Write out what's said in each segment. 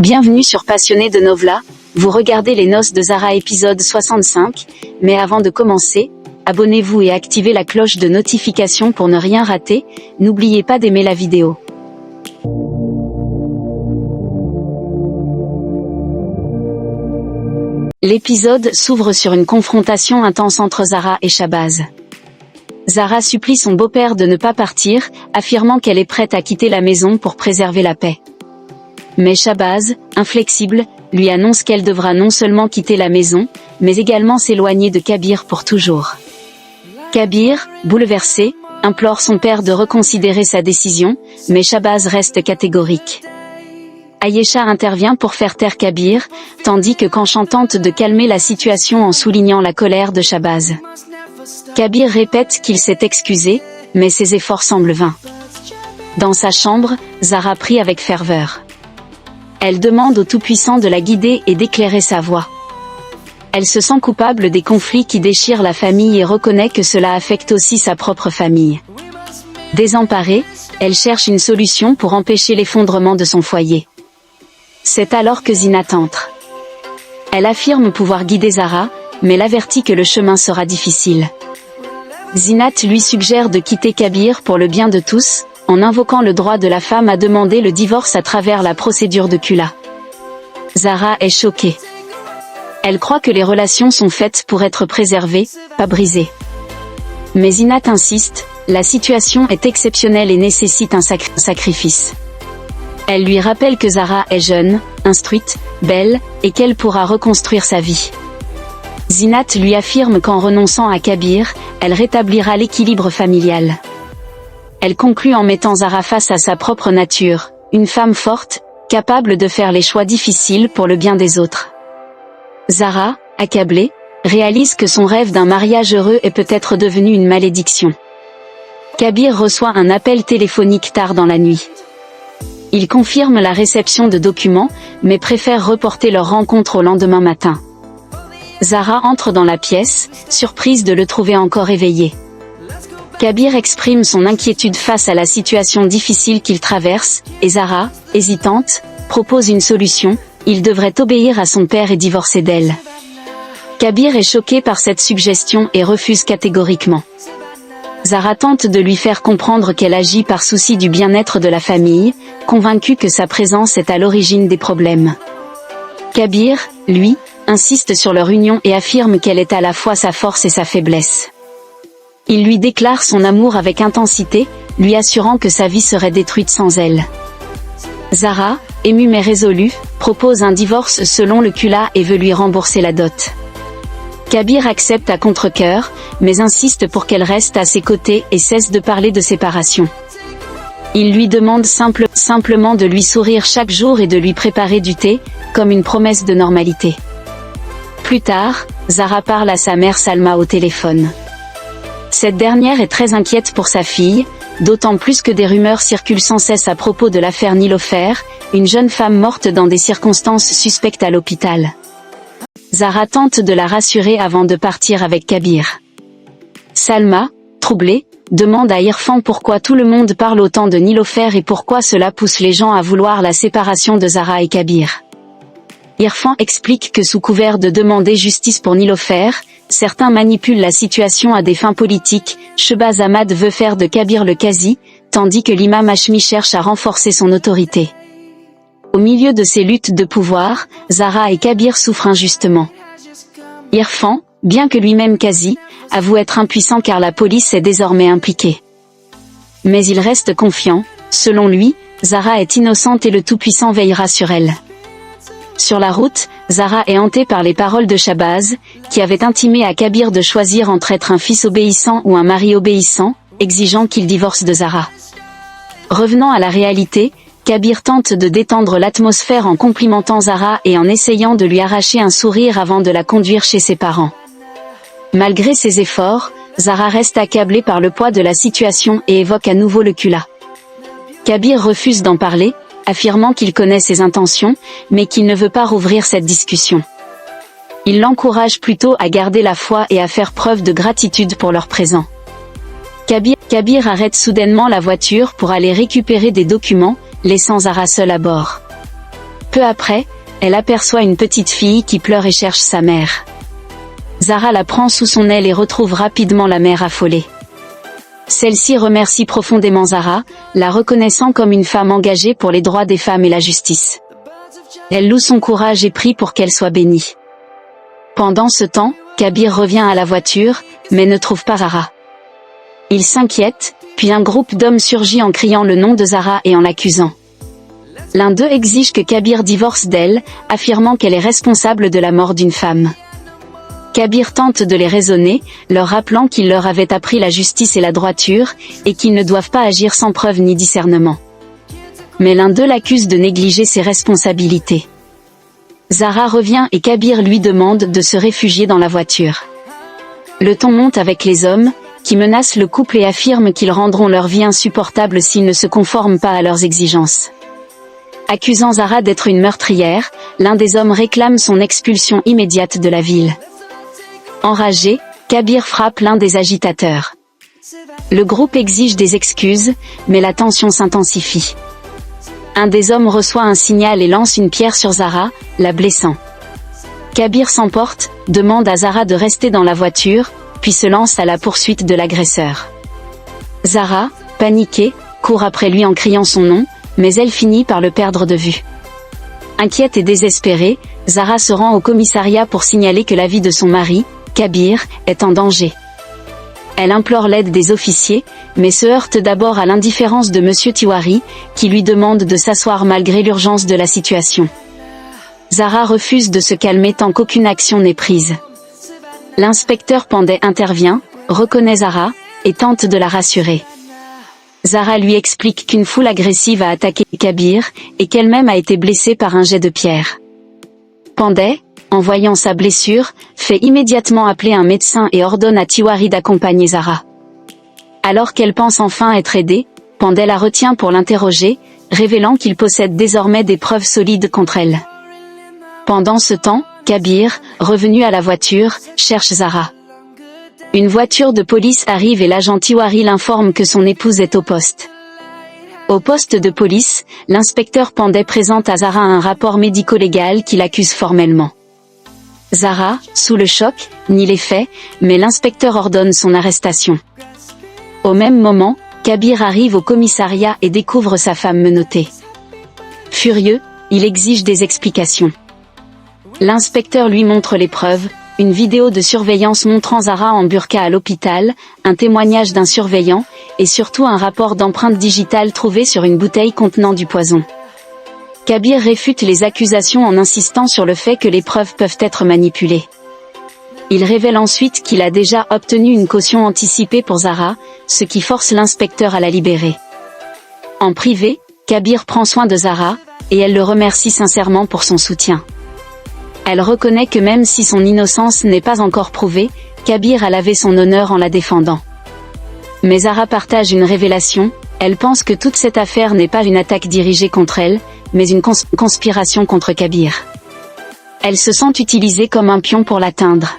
Bienvenue sur Passionné de Novela, vous regardez Les Noces de Zara épisode 65, mais avant de commencer, abonnez-vous et activez la cloche de notification pour ne rien rater, n'oubliez pas d'aimer la vidéo. L'épisode s'ouvre sur une confrontation intense entre Zara et Shahbaz. Zara supplie son beau-père de ne pas partir, affirmant qu'elle est prête à quitter la maison pour préserver la paix. Mais Shahbaz, inflexible, lui annonce qu'elle devra non seulement quitter la maison, mais également s'éloigner de Kabir pour toujours. Kabir, bouleversé, implore son père de reconsidérer sa décision, mais Shahbaz reste catégorique. Ayesha intervient pour faire taire Kabir, tandis que Kanchan tente de calmer la situation en soulignant la colère de Shahbaz. Kabir répète qu'il s'est excusé, mais ses efforts semblent vains. Dans sa chambre, Zara prie avec ferveur. Elle demande au Tout-Puissant de la guider et d'éclairer sa voie. Elle se sent coupable des conflits qui déchirent la famille et reconnaît que cela affecte aussi sa propre famille. Désemparée, elle cherche une solution pour empêcher l'effondrement de son foyer. C'est alors que Zinat entre. Elle affirme pouvoir guider Zara, mais l'avertit que le chemin sera difficile. Zinat lui suggère de quitter Kabir pour le bien de tous, en invoquant le droit de la femme à demander le divorce à travers la procédure de Khula. Zara est choquée. Elle croit que les relations sont faites pour être préservées, pas brisées. Mais Zinat insiste, la situation est exceptionnelle et nécessite un sacrifice. Elle lui rappelle que Zara est jeune, instruite, belle, et qu'elle pourra reconstruire sa vie. Zinat lui affirme qu'en renonçant à Kabir, elle rétablira l'équilibre familial. Elle conclut en mettant Zara face à sa propre nature, une femme forte, capable de faire les choix difficiles pour le bien des autres. Zara, accablée, réalise que son rêve d'un mariage heureux est peut-être devenu une malédiction. Kabir reçoit un appel téléphonique tard dans la nuit. Il confirme la réception de documents, mais préfère reporter leur rencontre au lendemain matin. Zara entre dans la pièce, surprise de le trouver encore éveillé. Kabir exprime son inquiétude face à la situation difficile qu'il traverse, et Zara, hésitante, propose une solution, il devrait obéir à son père et divorcer d'elle. Kabir est choqué par cette suggestion et refuse catégoriquement. Zara tente de lui faire comprendre qu'elle agit par souci du bien-être de la famille, convaincue que sa présence est à l'origine des problèmes. Kabir, lui, insiste sur leur union et affirme qu'elle est à la fois sa force et sa faiblesse. Il lui déclare son amour avec intensité, lui assurant que sa vie serait détruite sans elle. Zara, émue mais résolue, propose un divorce selon le Khula et veut lui rembourser la dot. Kabir accepte à contre-cœur, mais insiste pour qu'elle reste à ses côtés et cesse de parler de séparation. Il lui demande simplement de lui sourire chaque jour et de lui préparer du thé, comme une promesse de normalité. Plus tard, Zara parle à sa mère Salma au téléphone. Cette dernière est très inquiète pour sa fille, d'autant plus que des rumeurs circulent sans cesse à propos de l'affaire Nilofer, une jeune femme morte dans des circonstances suspectes à l'hôpital. Zara tente de la rassurer avant de partir avec Kabir. Salma, troublée, demande à Irfan pourquoi tout le monde parle autant de Nilofer et pourquoi cela pousse les gens à vouloir la séparation de Zara et Kabir. Irfan explique que sous couvert de demander justice pour Nilofer, certains manipulent la situation à des fins politiques. Shahbaz Ahmad veut faire de Kabir le qazi, tandis que l'imam Hashmi cherche à renforcer son autorité. Au milieu de ces luttes de pouvoir, Zara et Kabir souffrent injustement. Irfan, bien que lui-même qazi, avoue être impuissant car la police est désormais impliquée. Mais il reste confiant, selon lui, Zara est innocente et le Tout-Puissant veillera sur elle. Sur la route, Zara est hantée par les paroles de Shahbaz, qui avait intimé à Kabir de choisir entre être un fils obéissant ou un mari obéissant, exigeant qu'il divorce de Zara. Revenant à la réalité, Kabir tente de détendre l'atmosphère en complimentant Zara et en essayant de lui arracher un sourire avant de la conduire chez ses parents. Malgré ses efforts, Zara reste accablée par le poids de la situation et évoque à nouveau le Khula. Kabir refuse d'en parler, affirmant qu'il connaît ses intentions, mais qu'il ne veut pas rouvrir cette discussion. Il l'encourage plutôt à garder la foi et à faire preuve de gratitude pour leur présent. Kabir arrête soudainement la voiture pour aller récupérer des documents, laissant Zara seule à bord. Peu après, elle aperçoit une petite fille qui pleure et cherche sa mère. Zara la prend sous son aile et retrouve rapidement la mère affolée. Celle-ci remercie profondément Zara, la reconnaissant comme une femme engagée pour les droits des femmes et la justice. Elle loue son courage et prie pour qu'elle soit bénie. Pendant ce temps, Kabir revient à la voiture, mais ne trouve pas Zara. Il s'inquiète, puis un groupe d'hommes surgit en criant le nom de Zara et en l'accusant. L'un d'eux exige que Kabir divorce d'elle, affirmant qu'elle est responsable de la mort d'une femme. Kabir tente de les raisonner, leur rappelant qu'il leur avait appris la justice et la droiture, et qu'ils ne doivent pas agir sans preuve ni discernement. Mais l'un d'eux l'accuse de négliger ses responsabilités. Zara revient et Kabir lui demande de se réfugier dans la voiture. Le ton monte avec les hommes, qui menacent le couple et affirment qu'ils rendront leur vie insupportable s'ils ne se conforment pas à leurs exigences. Accusant Zara d'être une meurtrière, l'un des hommes réclame son expulsion immédiate de la ville. Enragé, Kabir frappe l'un des agitateurs. Le groupe exige des excuses, mais la tension s'intensifie. Un des hommes reçoit un signal et lance une pierre sur Zara, la blessant. Kabir s'emporte, demande à Zara de rester dans la voiture, puis se lance à la poursuite de l'agresseur. Zara, paniquée, court après lui en criant son nom, mais elle finit par le perdre de vue. Inquiète et désespérée, Zara se rend au commissariat pour signaler que la vie de son mari, Kabir, est en danger. Elle implore l'aide des officiers, mais se heurte d'abord à l'indifférence de Monsieur Tiwari, qui lui demande de s'asseoir malgré l'urgence de la situation. Zara refuse de se calmer tant qu'aucune action n'est prise. L'inspecteur Pandey intervient, reconnaît Zara, et tente de la rassurer. Zara lui explique qu'une foule agressive a attaqué Kabir, et qu'elle-même a été blessée par un jet de pierre. Pandey, en voyant sa blessure, fait immédiatement appeler un médecin et ordonne à Tiwari d'accompagner Zara. Alors qu'elle pense enfin être aidée, Pandey la retient pour l'interroger, révélant qu'il possède désormais des preuves solides contre elle. Pendant ce temps, Kabir, revenu à la voiture, cherche Zara. Une voiture de police arrive et l'agent Tiwari l'informe que son épouse est au poste. Au poste de police, l'inspecteur Pandey présente à Zara un rapport médico-légal qui l'accuse formellement. Zara, sous le choc, nie les faits, mais l'inspecteur ordonne son arrestation. Au même moment, Kabir arrive au commissariat et découvre sa femme menottée. Furieux, il exige des explications. L'inspecteur lui montre les preuves, une vidéo de surveillance montrant Zara en burqa à l'hôpital, un témoignage d'un surveillant, et surtout un rapport d'empreinte digitale trouvé sur une bouteille contenant du poison. Kabir réfute les accusations en insistant sur le fait que les preuves peuvent être manipulées. Il révèle ensuite qu'il a déjà obtenu une caution anticipée pour Zara, ce qui force l'inspecteur à la libérer. En privé, Kabir prend soin de Zara, et elle le remercie sincèrement pour son soutien. Elle reconnaît que même si son innocence n'est pas encore prouvée, Kabir a lavé son honneur en la défendant. Mais Zara partage une révélation, elle pense que toute cette affaire n'est pas une attaque dirigée contre elle, mais une conspiration contre Kabir. Elle se sent utilisée comme un pion pour l'atteindre.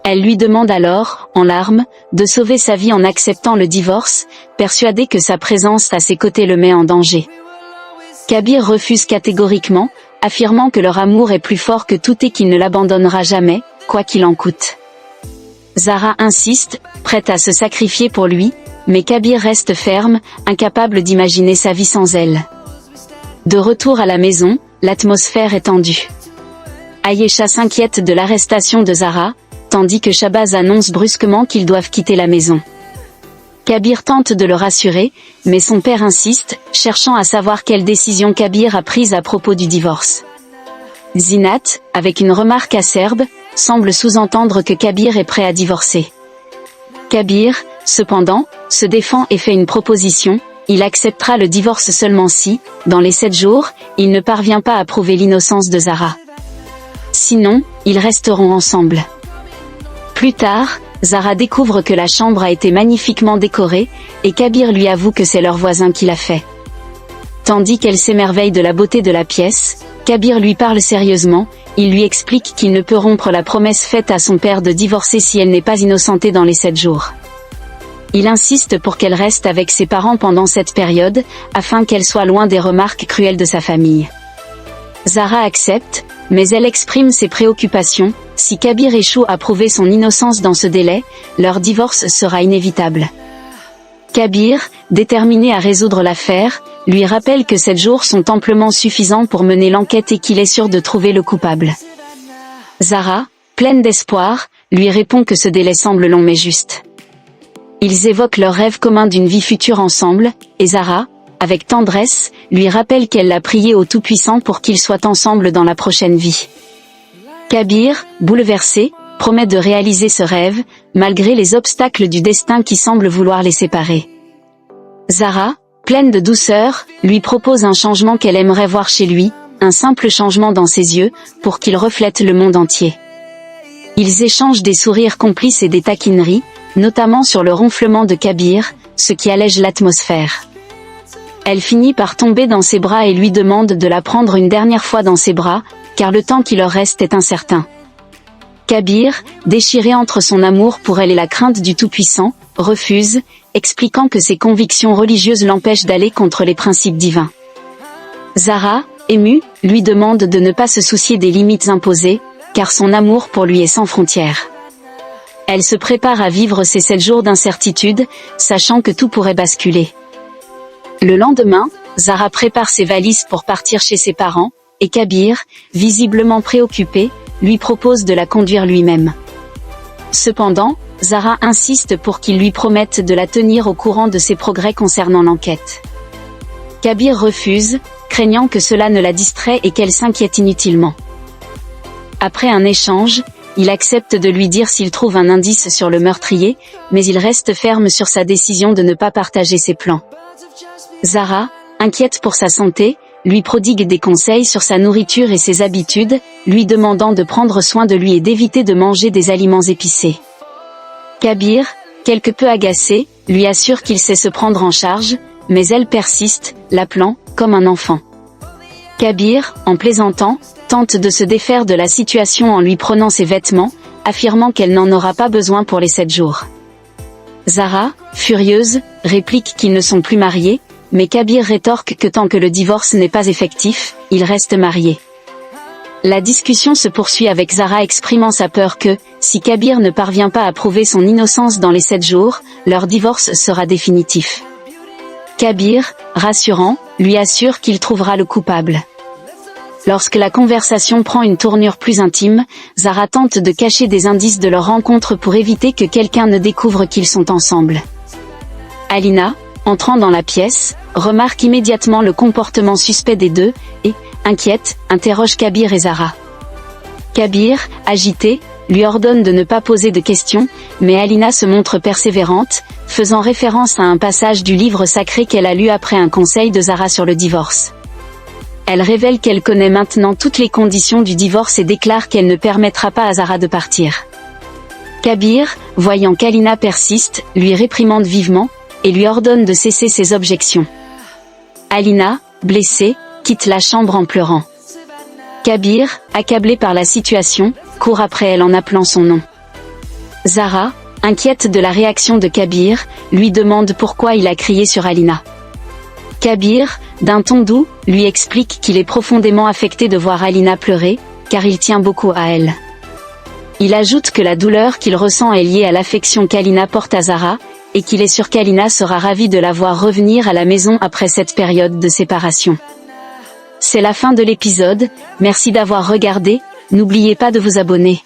Elle lui demande alors, en larmes, de sauver sa vie en acceptant le divorce, persuadée que sa présence à ses côtés le met en danger. Kabir refuse catégoriquement, affirmant que leur amour est plus fort que tout et qu'il ne l'abandonnera jamais, quoi qu'il en coûte. Zara insiste, prête à se sacrifier pour lui, mais Kabir reste ferme, incapable d'imaginer sa vie sans elle. De retour à la maison, l'atmosphère est tendue. Ayesha s'inquiète de l'arrestation de Zara, tandis que Shabazz annonce brusquement qu'ils doivent quitter la maison. Kabir tente de le rassurer, mais son père insiste, cherchant à savoir quelle décision Kabir a prise à propos du divorce. Zinat, avec une remarque acerbe, semble sous-entendre que Kabir est prêt à divorcer. Kabir, cependant, se défend et fait une proposition, il acceptera le divorce seulement si, dans les 7 jours, il ne parvient pas à prouver l'innocence de Zara. Sinon, ils resteront ensemble. Plus tard, Zara découvre que la chambre a été magnifiquement décorée, et Kabir lui avoue que c'est leur voisin qui l'a fait. Tandis qu'elle s'émerveille de la beauté de la pièce, Kabir lui parle sérieusement, il lui explique qu'il ne peut rompre la promesse faite à son père de divorcer si elle n'est pas innocentée dans les 7 jours. Il insiste pour qu'elle reste avec ses parents pendant cette période, afin qu'elle soit loin des remarques cruelles de sa famille. Zara accepte, mais elle exprime ses préoccupations. Si Kabir échoue à prouver son innocence dans ce délai, leur divorce sera inévitable. Kabir, déterminé à résoudre l'affaire, lui rappelle que 7 jours sont amplement suffisants pour mener l'enquête et qu'il est sûr de trouver le coupable. Zara, pleine d'espoir, lui répond que ce délai semble long mais juste. Ils évoquent leur rêve commun d'une vie future ensemble, et Zara, avec tendresse, lui rappelle qu'elle l'a prié au Tout-Puissant pour qu'ils soient ensemble dans la prochaine vie. Kabir, bouleversé, promet de réaliser ce rêve, malgré les obstacles du destin qui semblent vouloir les séparer. Zara, pleine de douceur, lui propose un changement qu'elle aimerait voir chez lui, un simple changement dans ses yeux, pour qu'il reflète le monde entier. Ils échangent des sourires complices et des taquineries, notamment sur le ronflement de Kabir, ce qui allège l'atmosphère. Elle finit par tomber dans ses bras et lui demande de la prendre une dernière fois dans ses bras, car le temps qui leur reste est incertain. Kabir, déchiré entre son amour pour elle et la crainte du Tout-Puissant, refuse, expliquant que ses convictions religieuses l'empêchent d'aller contre les principes divins. Zara, émue, lui demande de ne pas se soucier des limites imposées, car son amour pour lui est sans frontières. Elle se prépare à vivre ces 7 jours d'incertitude, sachant que tout pourrait basculer. Le lendemain, Zara prépare ses valises pour partir chez ses parents, et Kabir, visiblement préoccupé, lui propose de la conduire lui-même. Cependant, Zara insiste pour qu'il lui promette de la tenir au courant de ses progrès concernant l'enquête. Kabir refuse, craignant que cela ne la distrait et qu'elle s'inquiète inutilement. Après un échange, il accepte de lui dire s'il trouve un indice sur le meurtrier, mais il reste ferme sur sa décision de ne pas partager ses plans. Zara, inquiète pour sa santé, lui prodigue des conseils sur sa nourriture et ses habitudes, lui demandant de prendre soin de lui et d'éviter de manger des aliments épicés. Kabir, quelque peu agacé, lui assure qu'il sait se prendre en charge, mais elle persiste, l'appelant comme un enfant. Kabir, en plaisantant, tente de se défaire de la situation en lui prenant ses vêtements, affirmant qu'elle n'en aura pas besoin pour les 7 jours. Zara, furieuse, réplique qu'ils ne sont plus mariés, mais Kabir rétorque que tant que le divorce n'est pas effectif, ils restent mariés. La discussion se poursuit avec Zara exprimant sa peur que, si Kabir ne parvient pas à prouver son innocence dans les 7 jours, leur divorce sera définitif. Kabir, rassurant, lui assure qu'il trouvera le coupable. Lorsque la conversation prend une tournure plus intime, Zara tente de cacher des indices de leur rencontre pour éviter que quelqu'un ne découvre qu'ils sont ensemble. Alina, entrant dans la pièce, remarque immédiatement le comportement suspect des deux, et, inquiète, interroge Kabir et Zara. Kabir, agité, lui ordonne de ne pas poser de questions, mais Alina se montre persévérante, faisant référence à un passage du livre sacré qu'elle a lu après un conseil de Zara sur le divorce. Elle révèle qu'elle connaît maintenant toutes les conditions du divorce et déclare qu'elle ne permettra pas à Zara de partir. Kabir, voyant qu'Alina persiste, lui réprimande vivement, et lui ordonne de cesser ses objections. Alina, blessée, quitte la chambre en pleurant. Kabir, accablé par la situation, court après elle en appelant son nom. Zara, inquiète de la réaction de Kabir, lui demande pourquoi il a crié sur Alina. Kabir, d'un ton doux, lui explique qu'il est profondément affecté de voir Alina pleurer, car il tient beaucoup à elle. Il ajoute que la douleur qu'il ressent est liée à l'affection qu'Alina porte à Zara, et qu'il est sûr qu'Alina sera ravie de la voir revenir à la maison après cette période de séparation. C'est la fin de l'épisode, merci d'avoir regardé, n'oubliez pas de vous abonner.